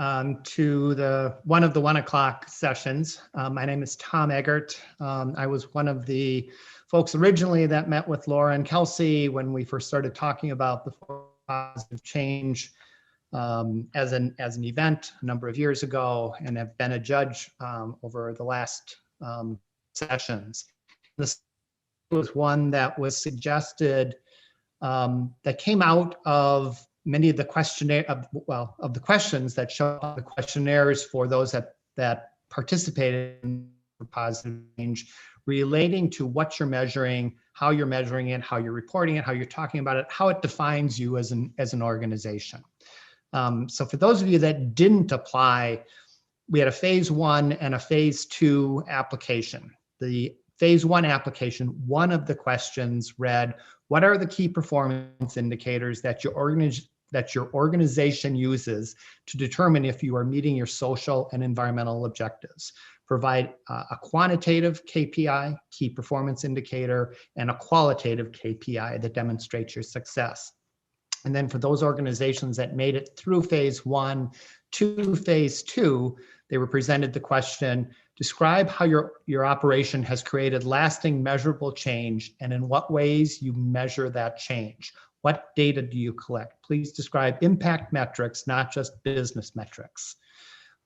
to one of the 1 o'clock sessions. My name is Tom Eggert. I was one of the folks originally that met with Laura and Kelsey when we first started talking about the positive change as an event a number of years ago, and have been a judge over the last sessions. This was one that was suggested that came out of many of the of the questions that show up the questionnaires for those that participated in positive change, relating to what you're measuring, how you're measuring it, how you're reporting it, how you're talking about it, how it defines you as an organization. So for those of you that didn't apply, we had a phase 1 and a phase 2 application. The phase 1 application, one of the questions read, what are the key performance indicators that your organization uses to determine if you are meeting your social and environmental objectives? Provide a quantitative KPI, key performance indicator, and a qualitative KPI that demonstrates your success. And then for those organizations that made it through phase 1 to phase 2, they were presented the question, describe how your operation has created lasting measurable change and in what ways you measure that change. What data do you collect? Please describe impact metrics, not just business metrics.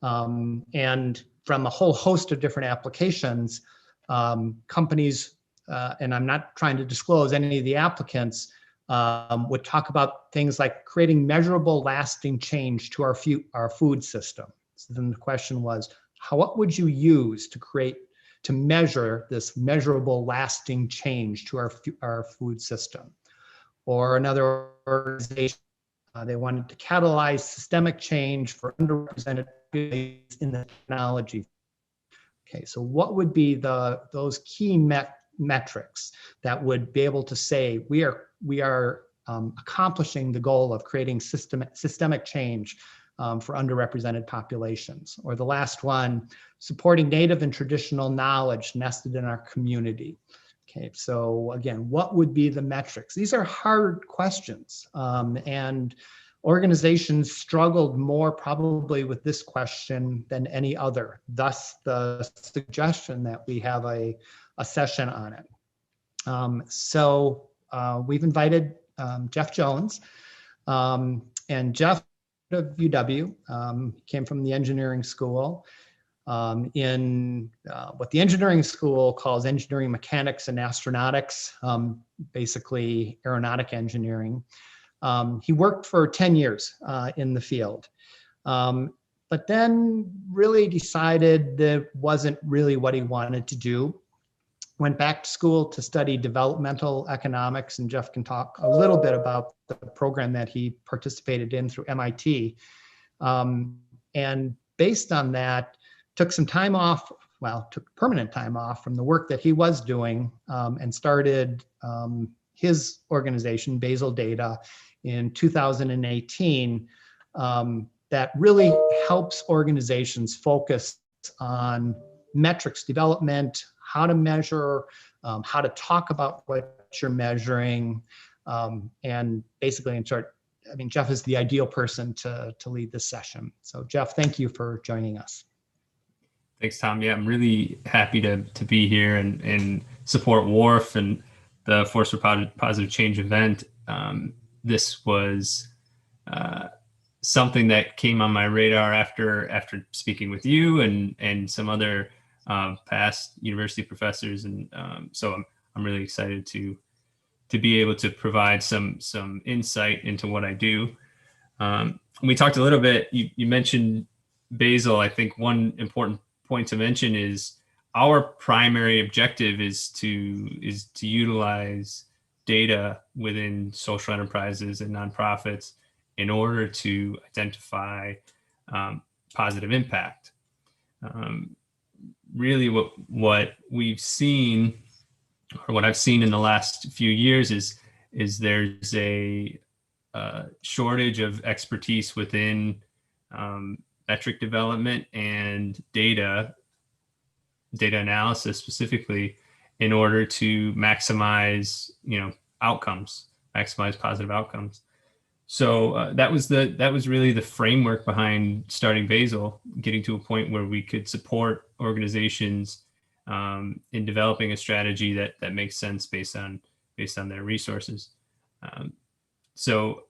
And from a whole host of different applications, companies, and I'm not trying to disclose any of the applicants, would talk about things like creating measurable lasting change to our food system. So then the question was, what would you use to measure this measurable lasting change to our food system? Or another organization, they wanted to catalyze systemic change for underrepresented populations in the technology. Okay, so what would be those key metrics that would be able to say we are accomplishing the goal of creating systemic change for underrepresented populations? Or the last one, supporting native and traditional knowledge nested in our community. Okay, so again, what would be the metrics? These are hard questions, and organizations struggled more probably with this question than any other. Thus, the suggestion that we have a session on it. So we've invited Jeff Jones, and Jeff of UW came from the engineering school in what the engineering school calls engineering mechanics and astronautics, basically aeronautic engineering. He worked for 10 years in the field, but then really decided that wasn't really what he wanted to do. Went back to school to study developmental economics, and Jeff can talk a little bit about the program that he participated in through MIT. And based on that, took some time off, took permanent time off from the work that he was doing, and started his organization, Basil Data, in 2018, that really helps organizations focus on metrics development, how to measure, how to talk about what you're measuring, and basically in short, I mean, Jeff is the ideal person to lead this session. So Jeff, thank you for joining us. Thanks, Tom. Yeah, I'm really happy to be here and support WARF and the Force for Positive Change event. This was something that came on my radar after speaking with you and some other past university professors, and so I'm really excited to be able to provide some insight into what I do. We talked a little bit. You mentioned Basil. I think one important point to mention is our primary objective is to utilize data within social enterprises and nonprofits in order to identify positive impact. Really what we've seen, or what I've seen in the last few years, is there's a shortage of expertise within metric development and data analysis specifically, in order to maximize, outcomes, maximize positive outcomes. So that was really the framework behind starting Basil, getting to a point where we could support organizations in developing a strategy that makes sense based on their resources. So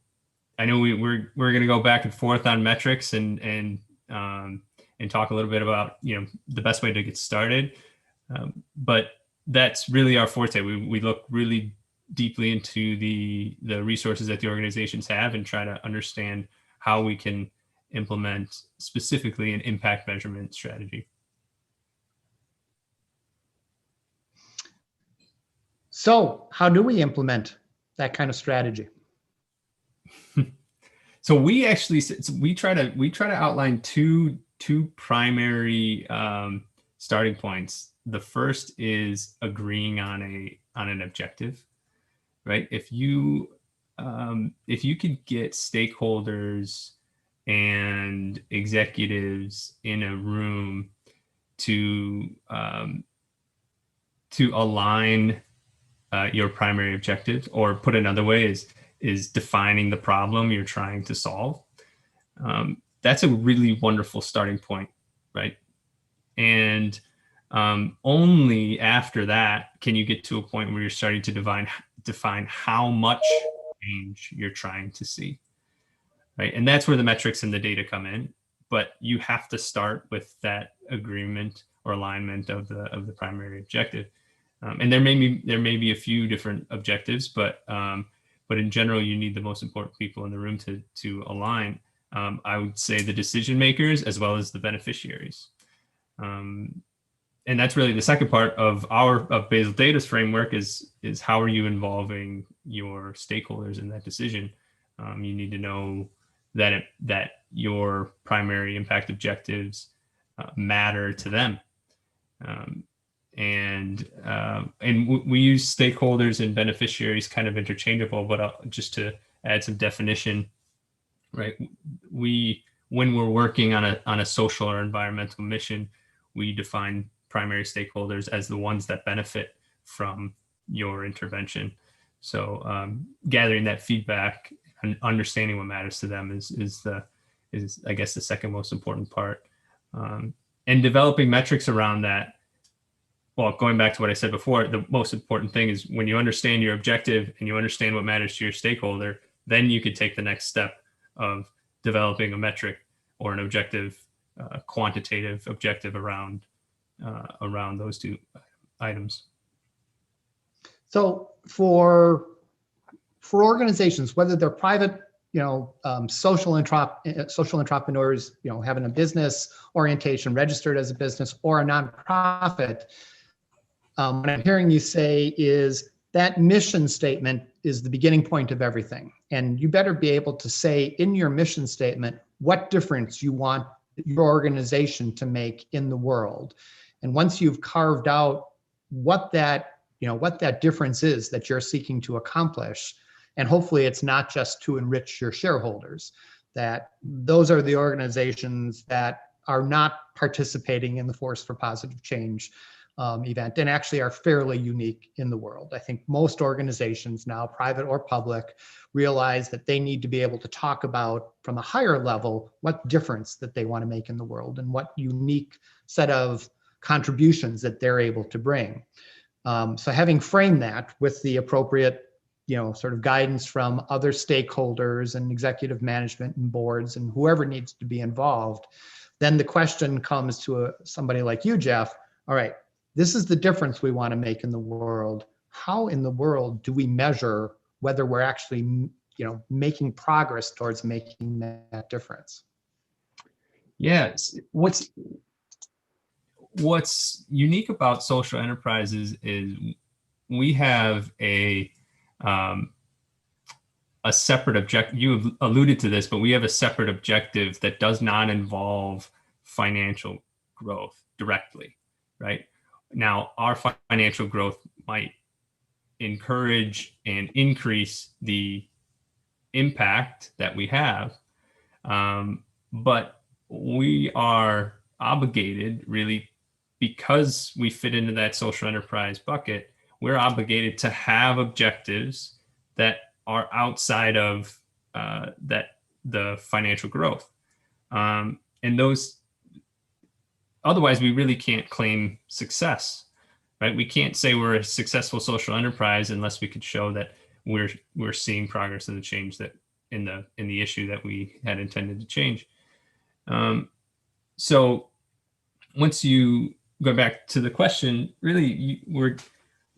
I know we're going to go back and forth on metrics and talk a little bit about the best way to get started, but that's really our forte. We look really deeply into the resources that the organizations have and try to understand how we can implement specifically an impact measurement strategy. So how do we implement that kind of strategy? So we try to outline two primary starting points. The first is agreeing on an objective, right? If you could get stakeholders and executives in a room to align your primary objective, or put another way is defining the problem you're trying to solve. That's a really wonderful starting point, right? And only after that can you get to a point where you're starting to define how much change you're trying to see, right? And that's where the metrics and the data come in. But you have to start with that agreement or alignment of the primary objective. And there may be a few different objectives, but in general, you need the most important people in the room to align. I would say the decision makers as well as the beneficiaries. And that's really the second part of Basil Data's framework is how are you involving your stakeholders in that decision? You need to know that your primary impact objectives matter to them. And we use stakeholders and beneficiaries kind of interchangeable, but just to add some definition, right? When we're working on a social or environmental mission, we define primary stakeholders as the ones that benefit from your intervention. So gathering that feedback and understanding what matters to them is I guess the second most important part, and developing metrics around that. Well, going back to what I said before, the most important thing is when you understand your objective and you understand what matters to your stakeholder, then you could take the next step of developing a metric or an objective, quantitative objective around those two items. So for organizations, whether they're private, social entrepreneurs, having a business orientation, registered as a business, or a nonprofit, what I'm hearing you say is that mission statement is the beginning point of everything. And you better be able to say in your mission statement what difference you want your organization to make in the world. And once you've carved out what that difference is that you're seeking to accomplish, and hopefully it's not just to enrich your shareholders, that those are the organizations that are not participating in the Force for Positive Change event and actually are fairly unique in the world. I think most organizations now, private or public, realize that they need to be able to talk about from a higher level what difference that they want to make in the world and what unique set of contributions that they're able to bring. So having framed that with the appropriate, sort of guidance from other stakeholders and executive management and boards and whoever needs to be involved, then the question comes to somebody like you, Jeff. All right, this is the difference we want to make in the world. How in the world do we measure whether we're actually, making progress towards making that difference? Yes. What's unique about social enterprises is we have a separate objective. You have alluded to this, but we have a separate objective that does not involve financial growth directly, right? Now, our financial growth might encourage and increase the impact that we have, but we are obligated, really, because we fit into that social enterprise bucket, we're obligated to have objectives that are outside of that the financial growth. And those, otherwise we really can't claim success, right? We can't say we're a successful social enterprise unless we could show that we're seeing progress in the change that in the issue that we had intended to change. So once you go back to the question, really we're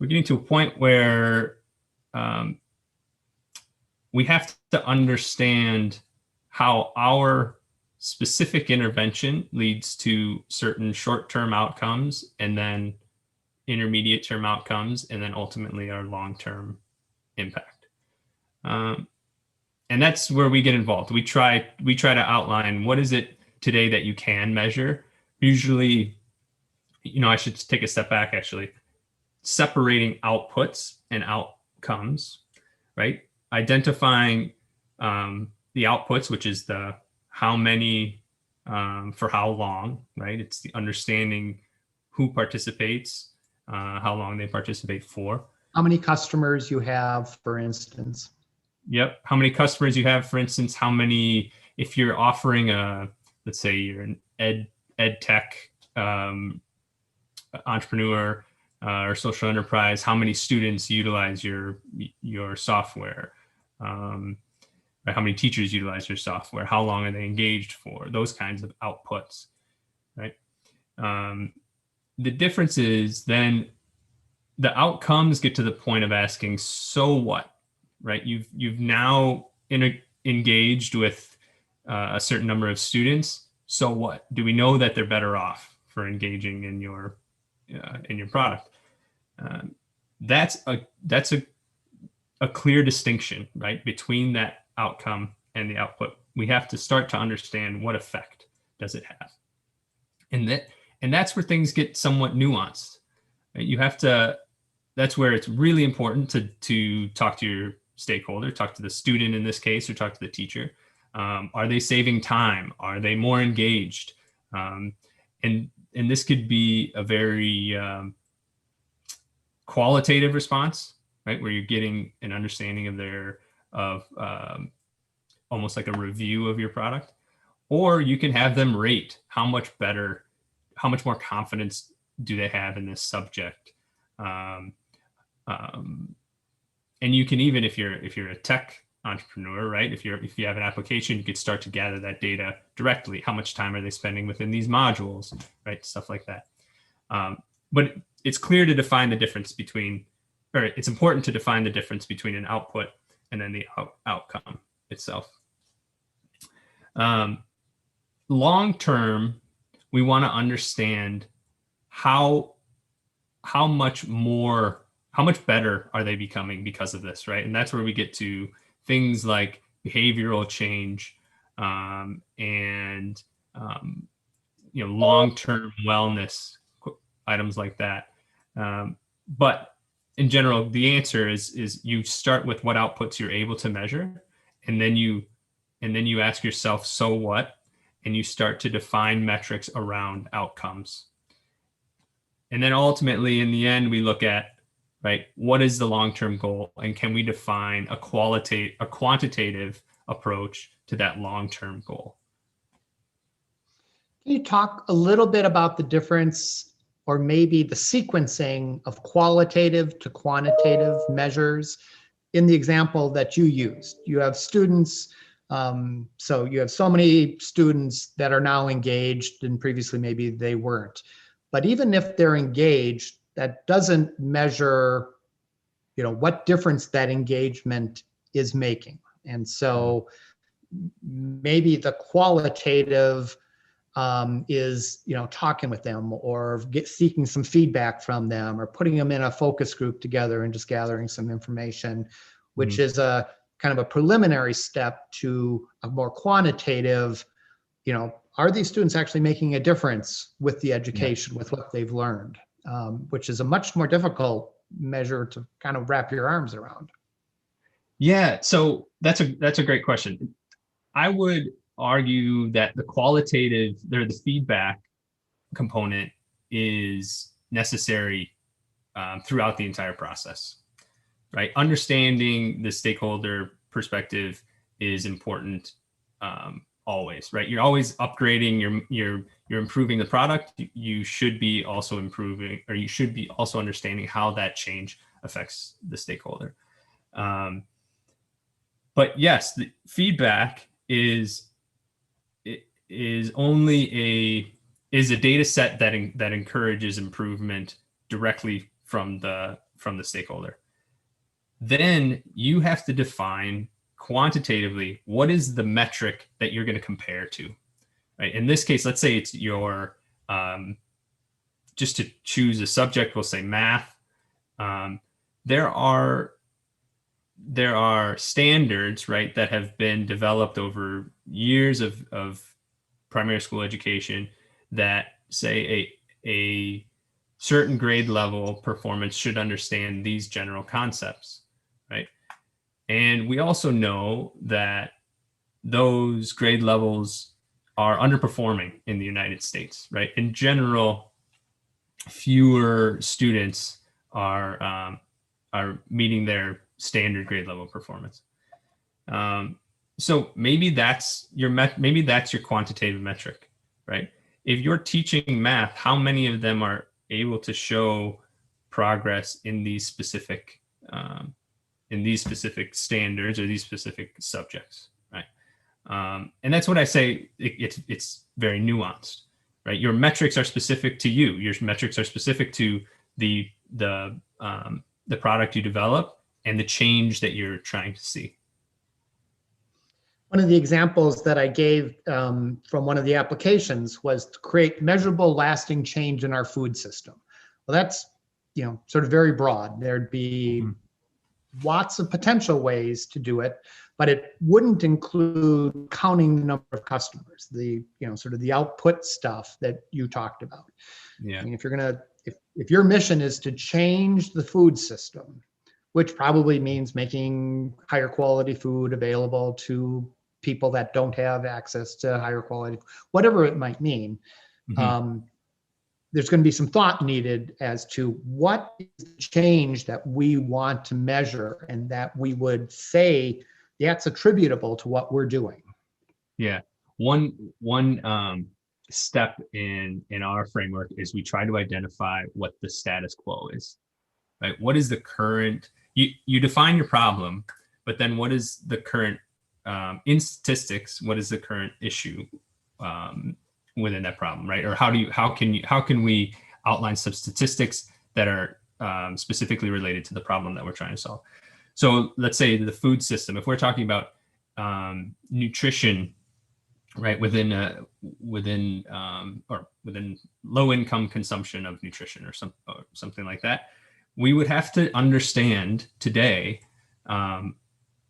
getting to a point where we have to understand how our specific intervention leads to certain short-term outcomes, and then intermediate-term outcomes, and then ultimately our long-term impact. And that's where we get involved. We try to outline what is it today that you can measure. Usually, I should take a step back actually. Separating outputs and outcomes, right? Identifying the outputs, which is the how many for how long, right? It's the understanding who participates, how long they participate for. How many customers you have, for instance. Yep. How many customers you have, for instance, how many, if you're offering let's say you're an ed tech entrepreneur or social enterprise, how many students utilize your software? How many teachers utilize your software? How long are they engaged for? Those kinds of outputs, right? The difference is then the outcomes get to the point of asking, so what, right? You've now engaged with a certain number of students. So what? Do we know that they're better off for engaging in your product? That's a clear distinction, right, between that outcome and the output. We have to start to understand what effect does it have, and that's where things get somewhat nuanced. Right? You have to. That's where it's really important to talk to your stakeholder, talk to the student in this case, or talk to the teacher. Are they saving time? Are they more engaged? And this could be a very qualitative response, right, where you're getting an understanding of almost like a review of your product, or you can have them rate how much more confidence do they have in this subject. And you can even, if you're a tech entrepreneur, right, if you have an application, you could start to gather that data directly. How much time are they spending within these modules, right, stuff like that. But it's clear to define the difference between, or it's important to define the difference between an output and then the outcome itself. Long term, we want to understand how much better are they becoming because of this, right? And that's where we get to things like behavioral change and long-term wellness, items like that. But in general, the answer is you start with what outputs you're able to measure, and then you ask yourself, so what? And you start to define metrics around outcomes. And then ultimately, in the end, we look at, right, what is the long-term goal, and can we define a quantitative approach to that long-term goal? Can you talk a little bit about the difference, or maybe the sequencing of qualitative to quantitative measures in the example that you used? You have students, so you have so many students that are now engaged, and previously maybe they weren't. But even if they're engaged, that doesn't measure, what difference that engagement is making. And so maybe the qualitative is, talking with them, or seeking some feedback from them, or putting them in a focus group together and just gathering some information, which is a kind of a preliminary step to a more quantitative, are these students actually making a difference with the education, with what they've learned, which is a much more difficult measure to kind of wrap your arms around. Yeah, so that's a great question. I would argue that the qualitative, the feedback component is necessary throughout the entire process, right? Understanding the stakeholder perspective is important always, right? You're always upgrading, you're improving the product. You should be also improving, or you should be also understanding how that change affects the stakeholder. But yes, the feedback is only a data set that encourages improvement directly from the stakeholder. Then you have to define quantitatively what is the metric that you're going to compare to, right? In this case, let's say it's your just to choose a subject, we'll say math. There are standards, right, that have been developed over years of primary school education that say a certain grade level performance should understand these general concepts, right? And we also know that those grade levels are underperforming in the United States, right? In general, fewer students are meeting their standard grade level performance. So maybe that's your quantitative metric, right? If you're teaching math, how many of them are able to show progress in these specific standards or these specific subjects, right? And that's what I say. It's very nuanced, right? Your metrics are specific to you. Your metrics are specific to the product you develop and the change that you're trying to see. One of the examples that I gave from one of the applications was to create measurable, lasting change in our food system. Well, that's sort of very broad. There'd be lots of potential ways to do it, but it wouldn't include counting the number of customers, the sort of the output stuff that you talked about. Yeah. I mean, if your mission is to change the food system, which probably means making higher quality food available to people that don't have access to higher quality, whatever it might mean, there's going to be some thought needed as to what is the change that we want to measure and that we would say that's attributable to what we're doing. Yeah. One step in our framework is we try to identify what the status quo is, right? What is the current, you define your problem, but then what is the current, in statistics, what is the current issue within that problem, right? Or how can we outline some statistics that are specifically related to the problem that we're trying to solve? So let's say the food system, if we're talking about nutrition, right, within low income consumption of nutrition or something like that, we would have to understand today,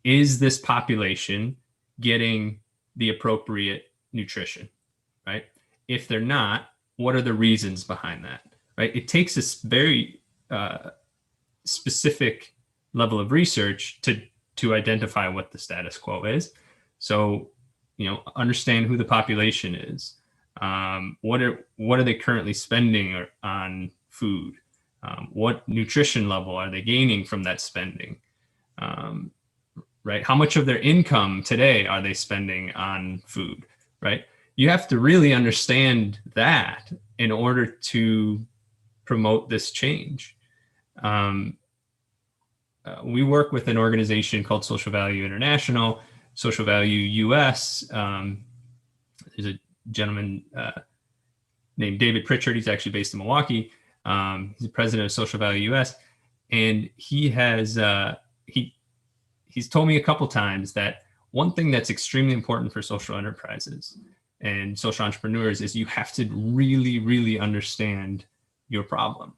is this population getting the appropriate nutrition, right? If they're not, what are the reasons behind that, right? It takes this very specific level of research to identify what the status quo is. So, understand who the population is. What are they currently spending on food? What nutrition level are they gaining from that spending? Right? How much of their income today are they spending on food? Right? You have to really understand that in order to promote this change. We work with an organization called Social Value International, Social Value US. There's a gentleman named David Pritchard. He's actually based in Milwaukee. He's the president of Social Value US, and he has he's told me a couple times that one thing that's extremely important for social enterprises and social entrepreneurs is you have to really, really understand your problem,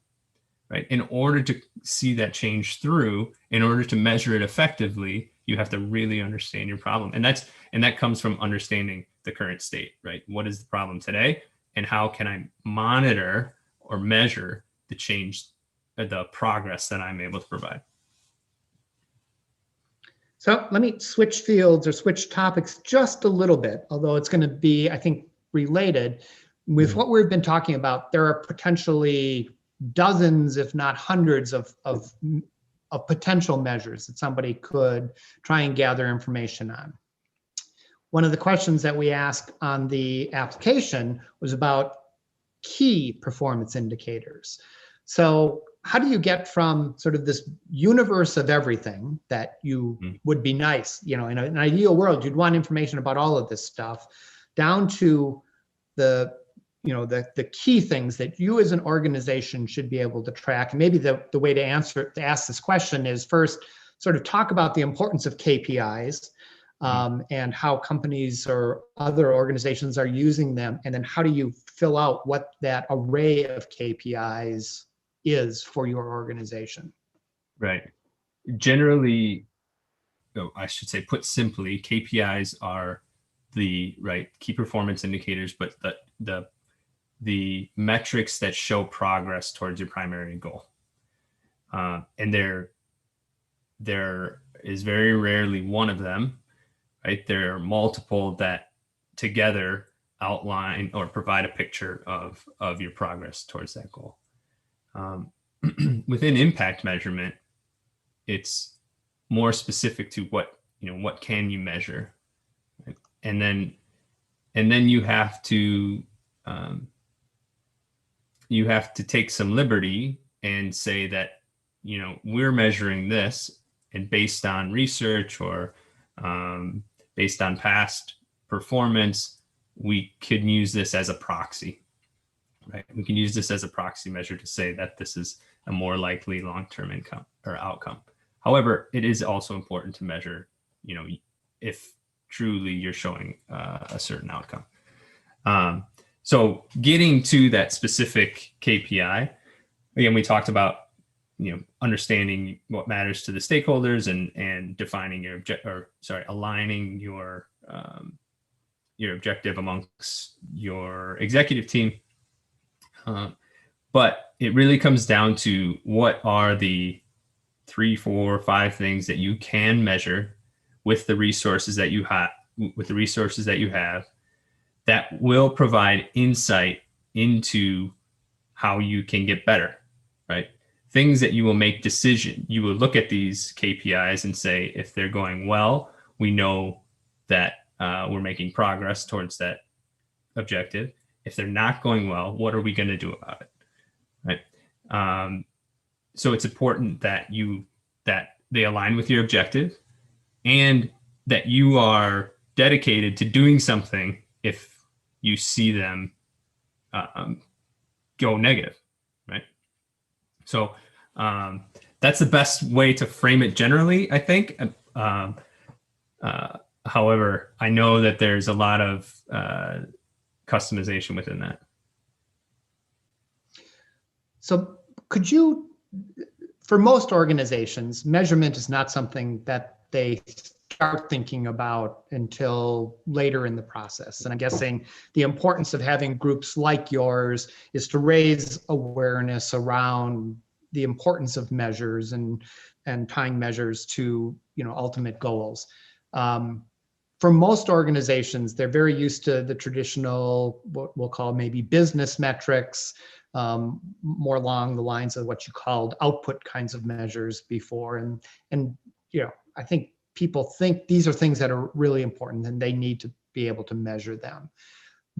right? In order to see that change through, in order to measure it effectively, you have to really understand your problem. And that comes from understanding the current state, right? What is the problem today? And how can I monitor or measure the change, the progress that I'm able to provide? So let me switch fields or switch topics just a little bit, although it's going to be, I think, related. With what we've been talking about, there are potentially dozens, if not hundreds of potential measures that somebody could try and gather information on. one of the questions that we asked on the application was about key performance indicators. So how do you get from sort of this universe of everything that you would be nice, in an ideal world, you'd want information about all of this stuff, down to the key things that you as an organization should be able to track? And maybe the way to ask this question is first sort of talk about the importance of KPIs, and how companies or other organizations are using them. And then how do you fill out what that array of KPIs is for your organization? Right. Generally, I should say, put simply, KPIs are the key performance indicators, but the metrics that show progress towards your primary goal. And there is very rarely one of them, right? There are multiple that together outline or provide a picture of your progress towards that goal. Within impact measurement, it's more specific to what can you measure, right? And then you have to take some liberty and say that we're measuring this, and based on research or based on past performance, we could use this as a proxy, right? We can use this as a proxy measure to say that this is a more likely long-term income or outcome. However, it is also important to measure, if truly you're showing a certain outcome. So getting to that specific KPI, again, we talked about, understanding what matters to the stakeholders and defining aligning your objective amongst your executive team. But it really comes down to what are the 3, 4, 5 things that you can measure with the resources that you have, that will provide insight into how you can get better, right? Things that you will make decision. You will look at these KPIs and say, if they're going well, we know that we're making progress towards that objective. If they're not going well, what are we going to do about it, right? So it's important that they align with your objective, and that you are dedicated to doing something if you see them go negative, right? So that's the best way to frame it generally, I think. However, I know that there's a lot of customization within that. So could you, for most organizations, measurement is not something that they start thinking about until later in the process. And I'm guessing the importance of having groups like yours is to raise awareness around the importance of measures and tying measures to ultimate goals. For most organizations, they're very used to the traditional, what we'll call maybe business metrics, more along the lines of what you called output kinds of measures before. And I think people think these are things that are really important and they need to be able to measure them.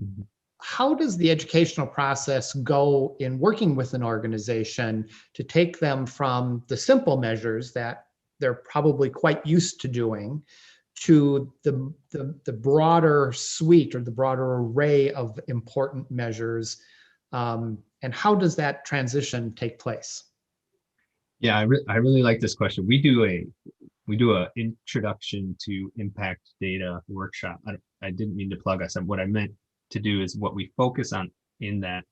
Mm-hmm. How does the educational process go in working with an organization to take them from the simple measures that they're probably quite used to doing to the broader suite or the broader array of important measures? And how does that transition take place? Yeah, I really like this question. We do a introduction to impact data workshop. I didn't mean to plug us. What I meant to do is what we focus on in that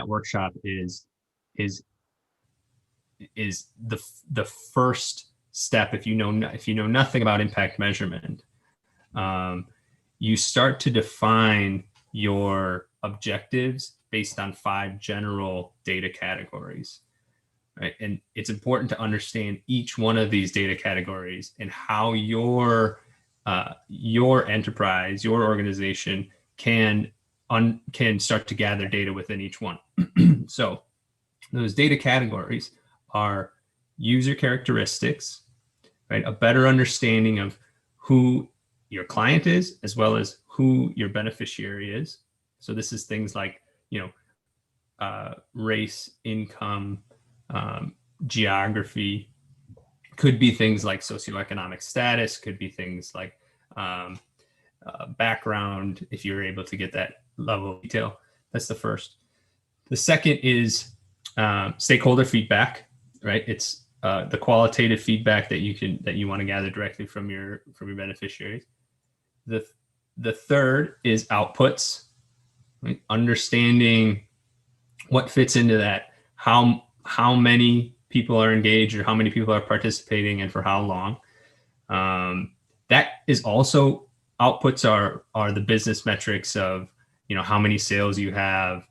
workshop is the first step. If you know nothing about impact measurement, you start to define your objectives based on 5 general data categories. Right. And it's important to understand each one of these data categories and how your enterprise, your organization can start to gather data within each one. So those data categories are user characteristics, right? A better understanding of who your client is, as well as who your beneficiary is. So this is things like, race, income, geography, could be things like socioeconomic status, could be things like background, if you're able to get that level of detail. That's the first. The second is stakeholder feedback, right? It's the qualitative feedback that you want to gather directly from your beneficiaries. The third is outputs, right? Understanding what fits into that, how many people are engaged or how many people are participating and for how long. That is also, outputs are the business metrics of, how many sales you have,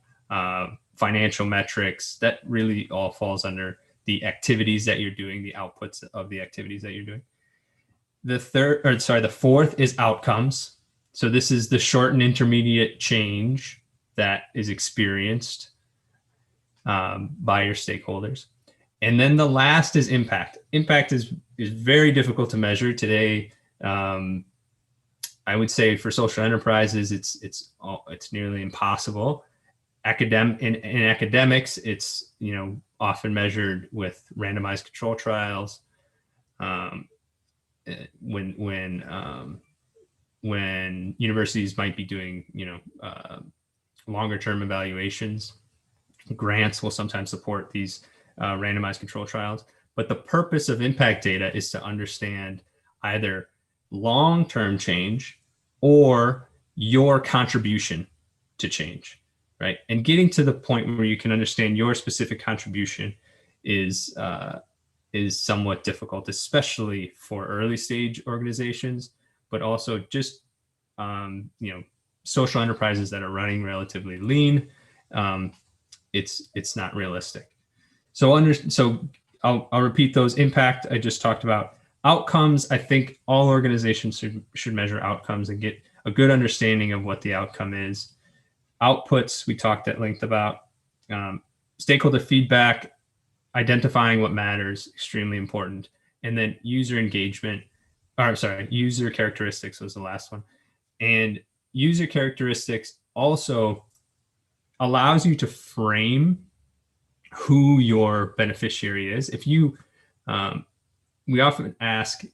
financial metrics. That really all falls under the activities that you're doing, the outputs of the activities that you're doing. The fourth is outcomes. So this is the short and intermediate change that is experienced by your stakeholders. And then the last is impact. Impact is very difficult to measure today. I would say for social enterprises, it's nearly impossible. In academics, it's often measured with randomized control trials. When universities might be doing longer term evaluations, grants will sometimes support these randomized control trials. But the purpose of impact data is to understand either long-term change or your contribution to change, right? And getting to the point where you can understand your specific contribution is somewhat difficult, especially for early stage organizations, but also just social enterprises that are running relatively lean. It's not realistic. So I'll repeat those. Impact I just talked about. Outcomes, I think all organizations should measure outcomes and get a good understanding of what the outcome is. Outputs, we talked at length about. Stakeholder feedback, identifying what matters, extremely important. And then user characteristics was the last one. And user characteristics also allows you to frame who your beneficiary is. If you, we often ask,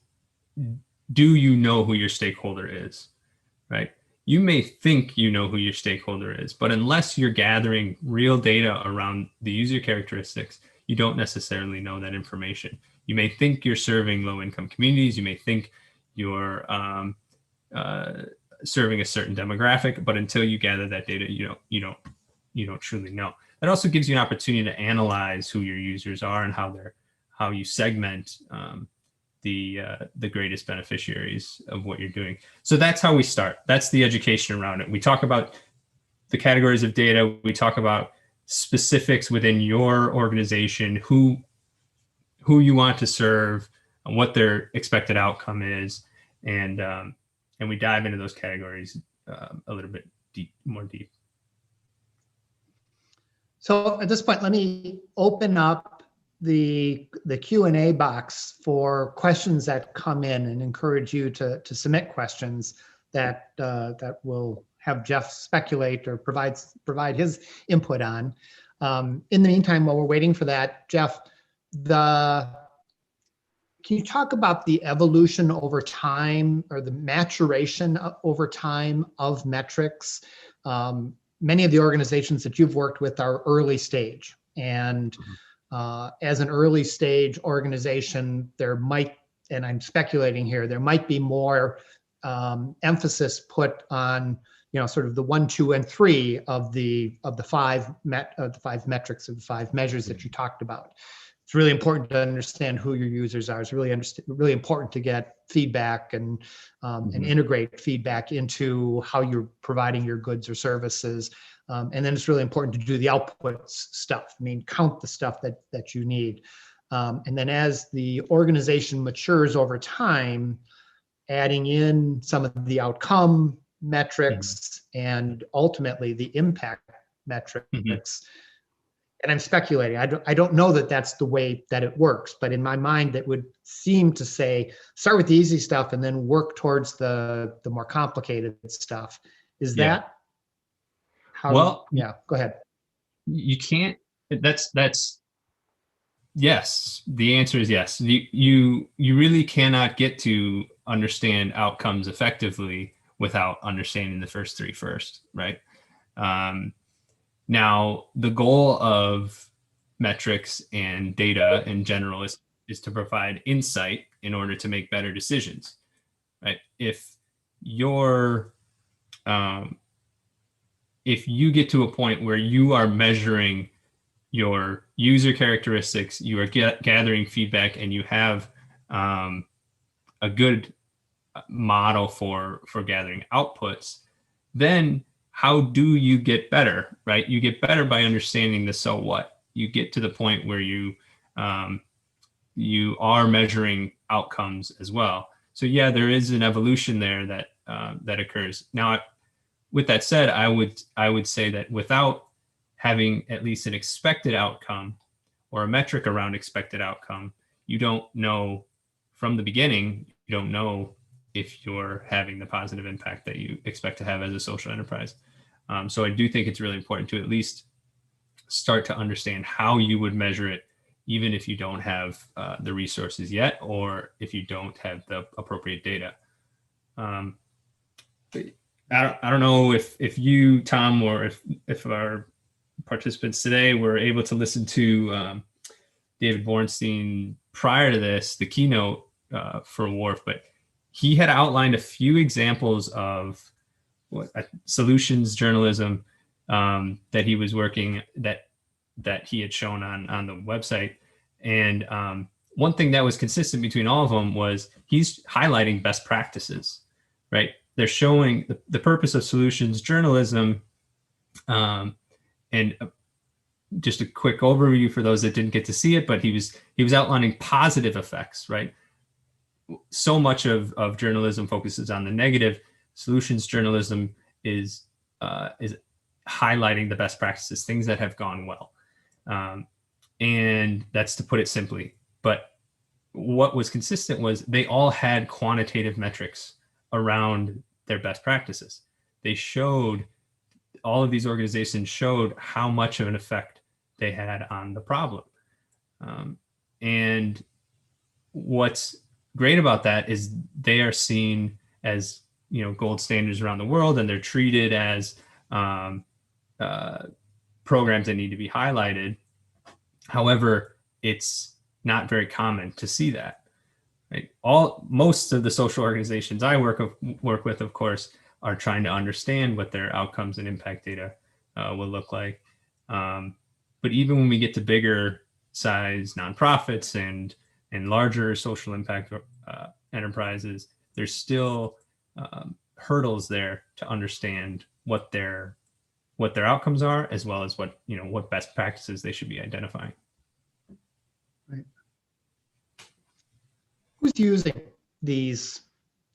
do you know who your stakeholder is, right? You may think you know who your stakeholder is, but unless you're gathering real data around the user characteristics, you don't necessarily know that information. You may think you're serving low-income communities. You may think you're serving a certain demographic, but until you gather that data, you don't truly know. That also gives you an opportunity to analyze who your users are and how you segment the greatest beneficiaries of what you're doing. So that's how we start. That's the education around it. We talk about the categories of data. We talk about specifics within your organization, who you want to serve, what their expected outcome is, and we dive into those categories a little bit more deep. So at this point, let me open up the Q&A box for questions that come in and encourage you to submit questions that will have Jeff speculate or provide his input on. In the meantime, while we're waiting for that, Jeff, can you talk about the evolution over time or the maturation over time of metrics? Many of the organizations that you've worked with are early stage, and as an early stage organization, there might, and I'm speculating here, there might be more emphasis put on, sort of the 1, 2, and 3 of the five metrics, of the 5 measures that you talked about. It's really important to understand who your users are. It's really important to get feedback and integrate feedback into how you're providing your goods or services. And then it's really important to do the outputs stuff. I mean, count the stuff that you need. And then as the organization matures over time, adding in some of the outcome metrics and ultimately the impact metrics And I'm speculating. I don't know that that's the way that it works, but in my mind, that would seem to say start with the easy stuff and then work towards the more complicated stuff. Is Yeah. that how? Well, Yeah, go ahead. you can't. That's yes. The answer is yes. You really cannot get to understand outcomes effectively without understanding the first three first, right? Now, the goal of metrics and data in general is to provide insight in order to make better decisions, right? Um, if you get to a point where you are measuring your user characteristics, you are gathering feedback, and you have a good model for gathering outputs, then how do you get better, right? You get better by understanding the so what. You get to the point where you are measuring outcomes as well. So yeah, there is an evolution there that occurs. Now, with that said, I would say that without having at least an expected outcome or a metric around expected outcome, you don't know from the beginning. You don't know if you're having the positive impact that you expect to have as a social enterprise. So I do think it's really important to at least start to understand how you would measure it, even if you don't have the resources yet, or if you don't have the appropriate data. I don't know if you, Tom, or if our participants today were able to listen to David Bornstein prior to this, the keynote for WARF, but he had outlined a few examples of solutions journalism that he was working that he had shown on the website. And one thing that was consistent between all of them was he's highlighting best practices, right? They're showing the purpose of solutions journalism. And just a quick overview for those that didn't get to see it, but he was outlining positive effects, right? So much of journalism focuses on the negative. Solutions journalism is highlighting the best practices, things that have gone well. And that's to put it simply. But what was consistent was they all had quantitative metrics around their best practices. All of these organizations showed how much of an effect they had on the problem. And what's great about that is they are seen as, gold standards around the world, and they're treated as programs that need to be highlighted. However, it's not very common to see that. Right? Most of the social organizations I work with, of course, are trying to understand what their outcomes and impact data will look like. But even when we get to bigger size nonprofits and larger social impact enterprises, there's still hurdles there to understand what their outcomes are, as well as what best practices they should be identifying. Right. Who's using these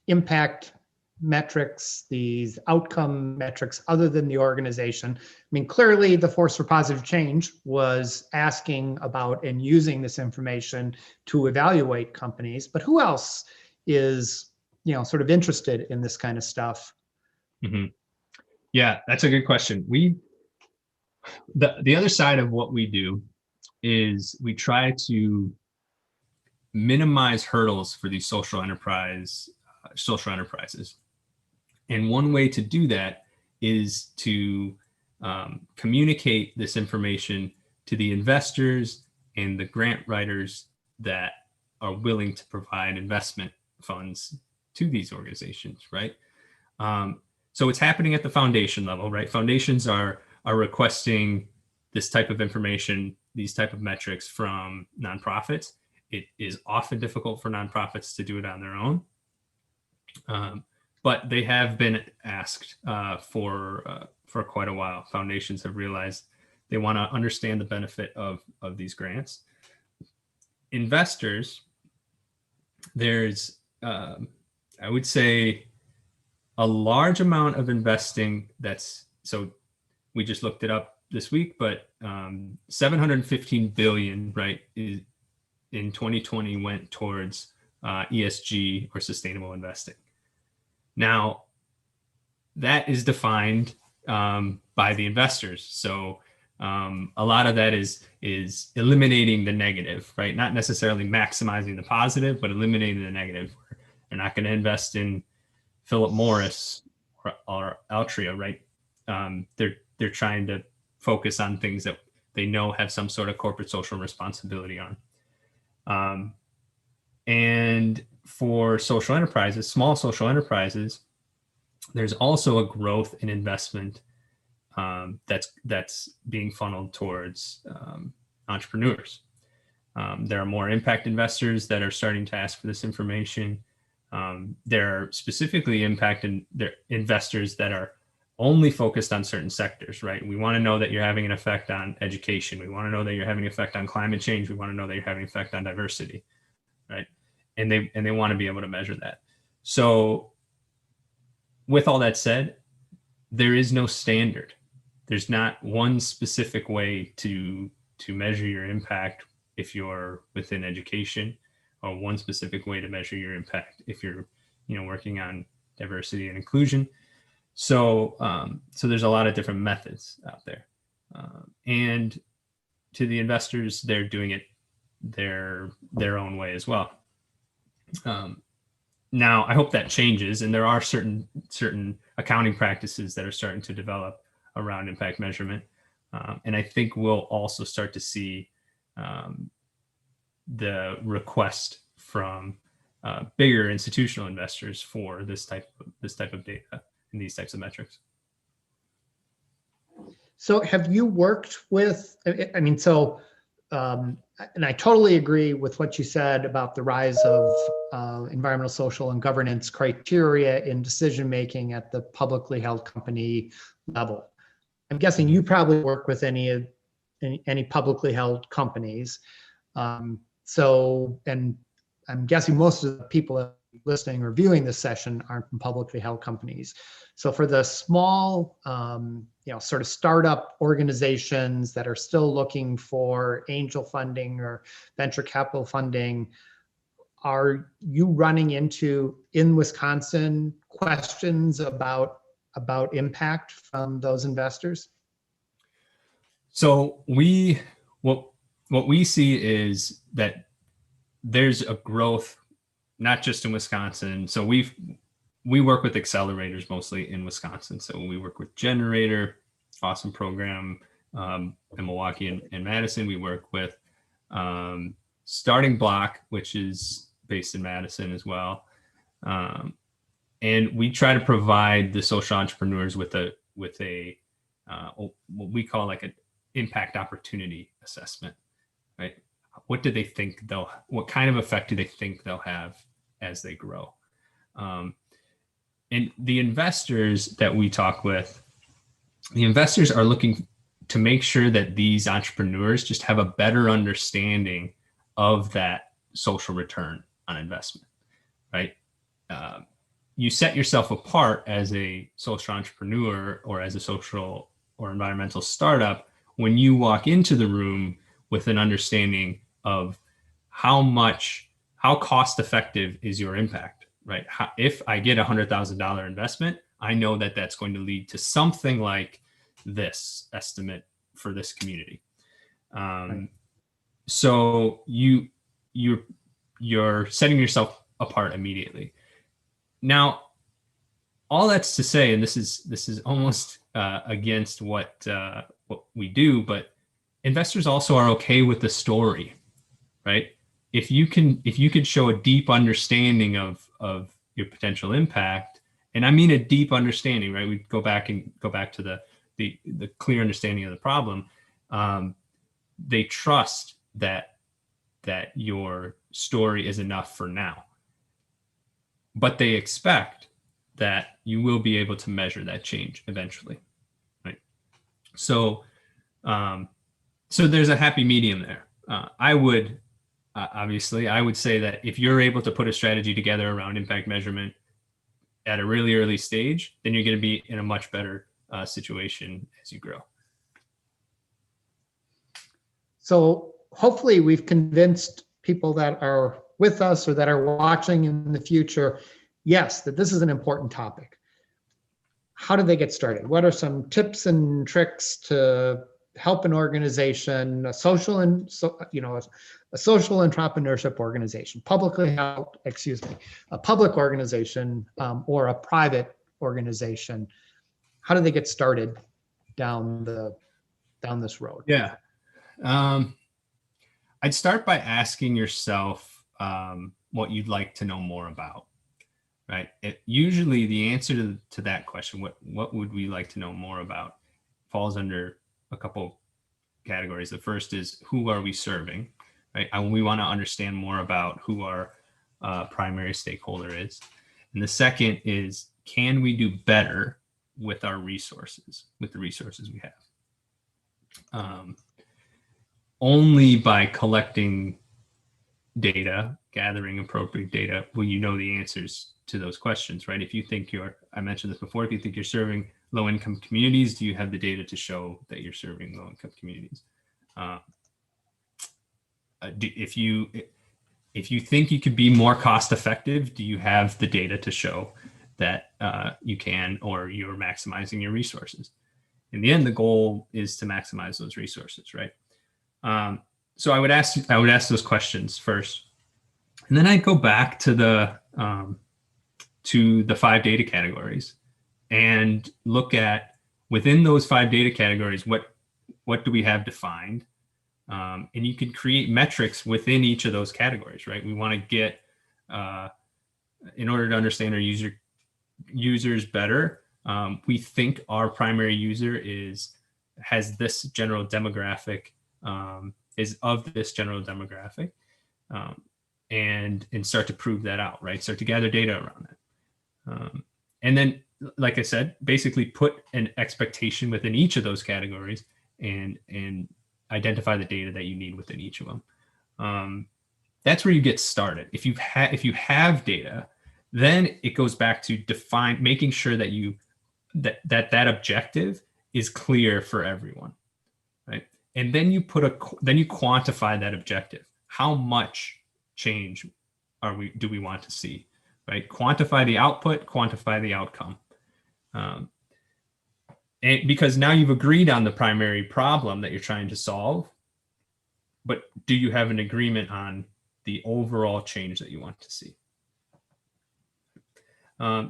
impact metrics, these outcome metrics, other than the organization? I mean, clearly the Force for Positive Change was asking about and using this information to evaluate companies, but who else is, sort of interested in this kind of stuff? Mm-hmm. Yeah, that's a good question. The other side of what we do is we try to minimize hurdles for these social enterprises. And one way to do that is to communicate this information to the investors and the grant writers that are willing to provide investment funds to these organizations, right? So it's happening at the foundation level, right? Foundations are requesting this type of information, these type of metrics from nonprofits. It is often difficult for nonprofits to do it on their own. But they have been asked for quite a while. Foundations have realized they want to understand the benefit of these grants. Investors, there's, I would say, a large amount of investing so we just looked it up. this week, but 715 billion, right, in 2020 went towards ESG or sustainable investing. Now, that is defined by the investors. So a lot of that is eliminating the negative, right? Not necessarily maximizing the positive, but eliminating the negative. They're not going to invest in Philip Morris or Altria, right? They're trying to focus on things that they know have some sort of corporate social responsibility on. And for social enterprises, small social enterprises, there's also a growth in investment that's being funneled towards entrepreneurs. There are more impact investors that are starting to ask for this information. There are specifically impact investors that are only focused on certain sectors, right? We want to know that you're having an effect on education. We want to know that you're having an effect on climate change. We want to know that you're having an effect on diversity, right? And they want to be able to measure that. So with all that said, there is no standard. There's not one specific way to measure your impact if you're within education, or one specific way to measure your impact if you're, working on diversity and inclusion. So there's a lot of different methods out there, and to the investors, they're doing it their own way as well. Now, I hope that changes, and there are certain accounting practices that are starting to develop around impact measurement, and I think we'll also start to see the request from bigger institutional investors for this type of data and these types of metrics. So have you worked with, and I totally agree with what you said about the rise of environmental, social, and governance criteria in decision-making at the publicly held company level. I'm guessing you probably work with any publicly held companies. And I'm guessing most of the people listening or viewing this session aren't from publicly held companies. So for the small, sort of startup organizations that are still looking for angel funding or venture capital funding, are you running into, in Wisconsin, questions about impact from those investors? So what we see is that there's a growth, not just in Wisconsin. So we work with accelerators mostly in Wisconsin. So we work with Generator, awesome program in Milwaukee and Madison. We work with Starting Block, which is based in Madison as well. And we try to provide the social entrepreneurs with a what we call like an impact opportunity assessment, right? What do they think what kind of effect do they think they'll have as they grow? And the investors that we talk with, the investors are looking to make sure that these entrepreneurs just have a better understanding of that social return on investment, right? You set yourself apart as a social entrepreneur or as a social or environmental startup when you walk into the room with an understanding of how cost effective is your impact, right? If I get $100,000 investment, I know that that's going to lead to something like this estimate for this community. Right. So you're setting yourself apart immediately. Now, all that's to say, and this is almost against what we do, but investors also are okay with the story, right? If you could show a deep understanding of your potential impact, and I mean a deep understanding, right? We go back to the clear understanding of the problem. They trust that your story is enough for now, but they expect that you will be able to measure that change eventually, right? So there's a happy medium there. I would say that if you're able to put a strategy together around impact measurement at a really early stage, then you're going to be in a much better situation as you grow. So hopefully we've convinced people that are with us or that are watching in the future, yes, that this is an important topic. How do they get started? What are some tips and tricks to help an organization, a social and a social entrepreneurship organization, a public organization or a private organization? How do they get started down this road? Yeah. I'd start by asking yourself what you'd like to know more about, right? Usually the answer to that question, what would we like to know more about, falls under a couple categories. The first is, who are we serving, right? And we want to understand more about who our primary stakeholder is. And the second is, can we do better with our resources, with the resources we have? Only by collecting data, gathering appropriate data, will you know the answers to those questions, right? If you think I mentioned this before, if you think you're serving low-income communities, do you have the data to show that you're serving low-income communities? If you think you could be more cost-effective, do you have the data to show that you can, or you're maximizing your resources? In the end, the goal is to maximize those resources, right? So I would ask those questions first, and then I'd go back to the 5 data categories and look at, within those 5 data categories, what do we have defined? And you can create metrics within each of those categories, right? We want to get, in order to understand our users better, we think our primary user has this general demographic, is of this general demographic, and start to prove that out, right? Start to gather data around that. And then, like I said, basically put an expectation within each of those categories and identify the data that you need within each of them. That's where you get started. If you have data, then it goes back to making sure that that objective is clear for everyone, right? And then you quantify that objective. How much change do we want to see, right? Quantify the output, quantify the outcome. And because now you've agreed on the primary problem that you're trying to solve, but do you have an agreement on the overall change that you want to see?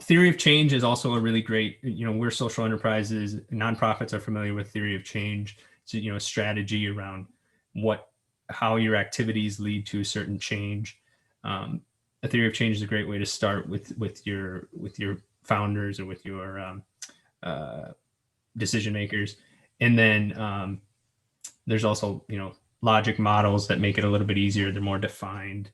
Theory of change is also a really great, we're social enterprises, nonprofits are familiar with theory of change. So, a strategy around how your activities lead to a certain change. A theory of change is a great way to start with your founders or with your decision makers. And then there's also, logic models that make it a little bit easier. They're more defined.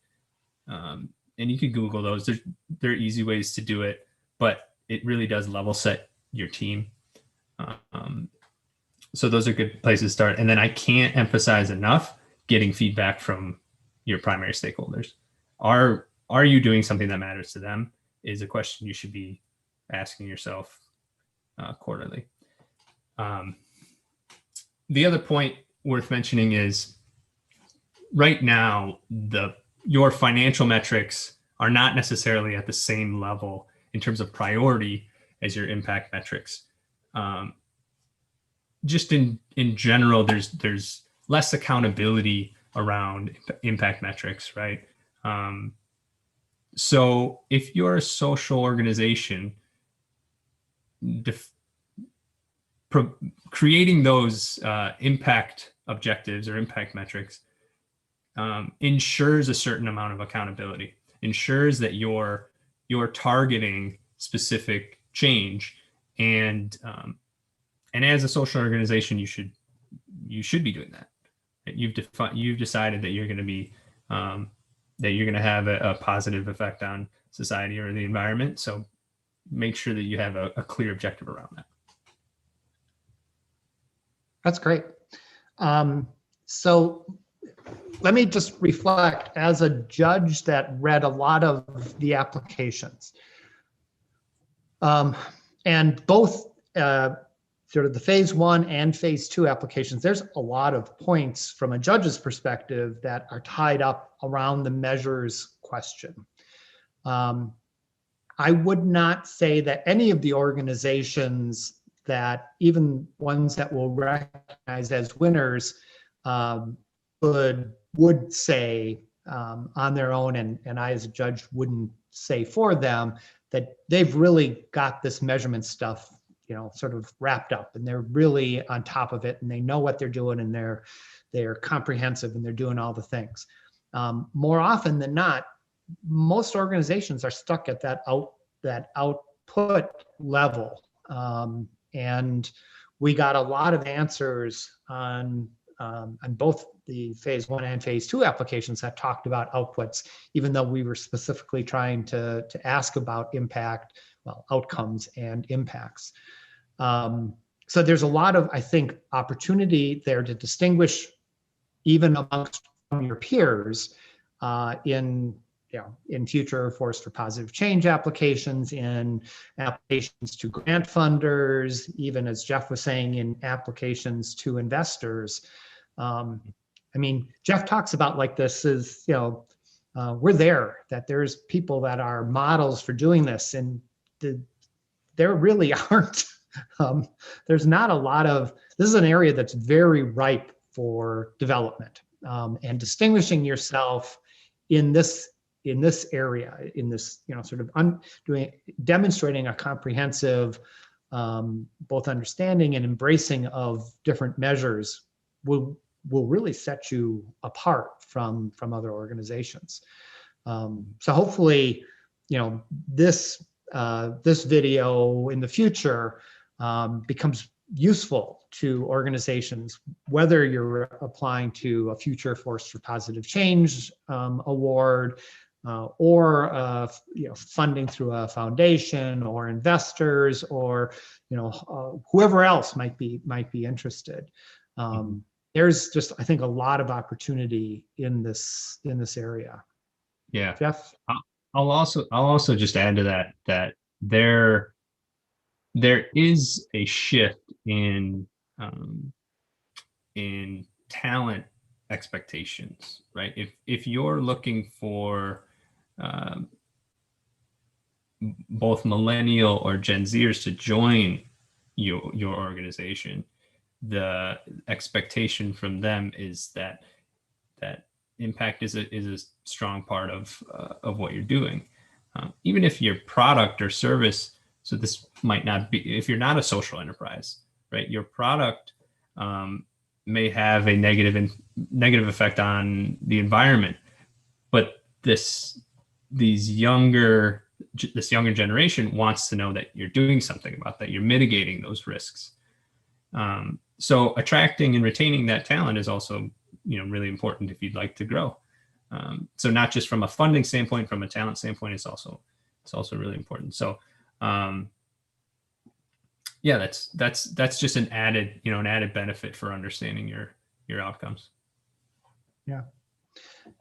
And you could Google those. There are easy ways to do it, but it really does level set your team. So those are good places to start. And then I can't emphasize enough getting feedback from your primary stakeholders. Are you doing something that matters to them? Is a question you should be asking yourself quarterly. The other point worth mentioning is, right now, your financial metrics are not necessarily at the same level in terms of priority as your impact metrics. Just in general, there's less accountability around impact metrics, right? So if you're a social organization, creating those impact objectives or impact metrics ensures a certain amount of accountability, ensures that you're targeting specific change, and as a social organization, you should be doing that. You've decided that you're going to be that you're going to have a positive effect on society or the environment. So make sure that you have a clear objective around that. That's great. So let me just reflect, as a judge that read a lot of the applications, and both sort of the phase 1 and phase 2 applications, there's a lot of points from a judge's perspective that are tied up around the measures question. I would not say that any of the organizations that, even ones that will recognize as winners, would say on their own, and I as a judge wouldn't say for them, that they've really got this measurement stuff, sort of wrapped up, and they're really on top of it, and they know what they're doing, and they're comprehensive, and they're doing all the things. More often than not, most organizations are stuck at that output level, and we got a lot of answers on both the phase 1 and phase 2 applications that talked about outputs, even though we were specifically trying to ask about outcomes and impacts. So there's a lot of, I think, opportunity there to distinguish even amongst your peers in future Force for Positive Change applications, in applications to grant funders, even as Jeff was saying, in applications to investors. Jeff talks about like this is, we're there, that there's people that are models for doing this, and there really aren't. There's not a lot of, this is an area that's very ripe for development, and distinguishing yourself in this area, in this, sort of demonstrating a comprehensive, both understanding and embracing of different measures will really set you apart from other organizations. So hopefully, this video in the future becomes useful to organizations, whether you're applying to a future Force for Positive Change award, or funding through a foundation, or investors, or whoever else might be interested. There's just, I think, a lot of opportunity in this area. Yeah, Jeff? I'll also just add to that there is a shift in talent expectations, right? If you're looking for both millennial or Gen Zers to join your organization, the expectation from them is that impact is a strong part of what you're doing. Even if your product or service, so this might not be, if you're not a social enterprise, right? Your product may have a negative effect on the environment, but this younger generation wants to know that you're doing something about that, you're mitigating those risks. So attracting and retaining that talent is also, really important if you'd like to grow. So not just from a funding standpoint, from a talent standpoint, it's also really important. So yeah, that's just an added benefit for understanding your outcomes. Yeah.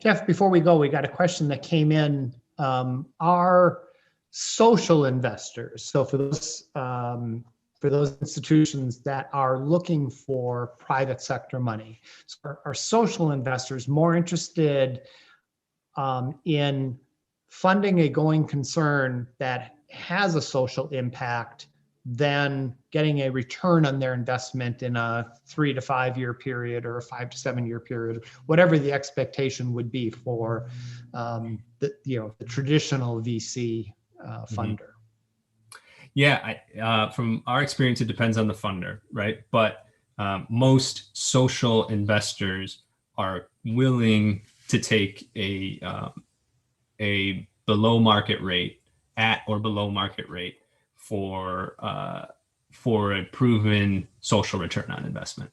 Jeff, before we go, we got a question that came in. Are social investors, so for those institutions that are looking for private sector money, so are social investors more interested in funding a going concern that has a social impact than getting a return on their investment in a 3 to 5 year period, or a 5 to 7 year period, whatever the expectation would be for the traditional VC funder? Yeah, from our experience, it depends on the funder, right? But most social investors are willing to take a below market rate, at or below market rate, for a proven social return on investment,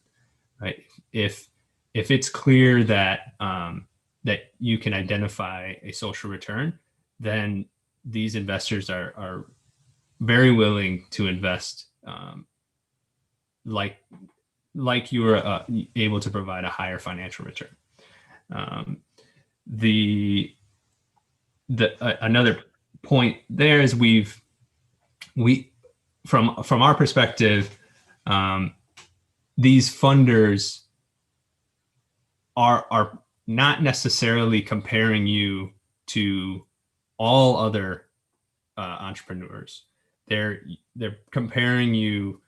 right? If it's clear that that you can identify a social return, then these investors are very willing to invest, like you are able to provide a higher financial return. Another point there is we from our perspective, these funders are not necessarily comparing you to all other entrepreneurs. They're comparing you,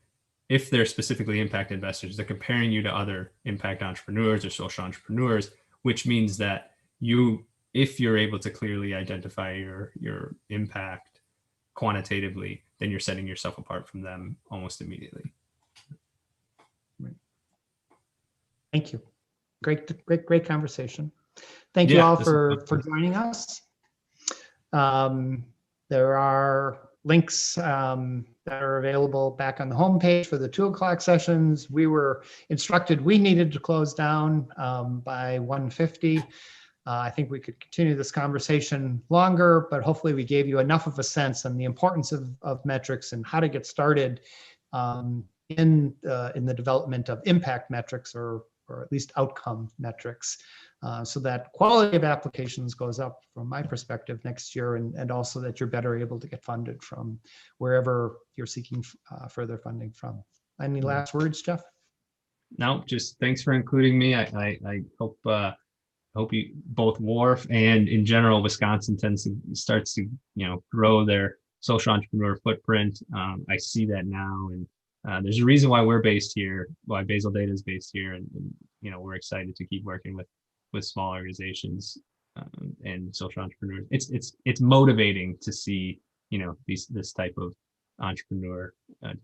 if they're specifically impact investors, they're comparing you to other impact entrepreneurs or social entrepreneurs, which means that if you're able to clearly identify your impact quantitatively, then you're setting yourself apart from them almost immediately. Thank you. Great conversation. Thank you all for joining us. There are links that are available back on the homepage for the 2 o'clock sessions. We were instructed we needed to close down by 1:50. I think we could continue this conversation longer, but hopefully we gave you enough of a sense on the importance of metrics and how to get started in the development of impact metrics or at least outcome metrics, so that quality of applications goes up from my perspective next year, and also that you're better able to get funded from wherever you're seeking further funding from. Any last words, Jeff? No, just thanks for including me. I hope you, both WARF and in general Wisconsin starts to grow their social entrepreneur footprint. I see that now, and there's a reason why we're based here, why Basil Data is based here, and we're excited to keep working with small organizations and social entrepreneurs. It's motivating to see this type of entrepreneur jump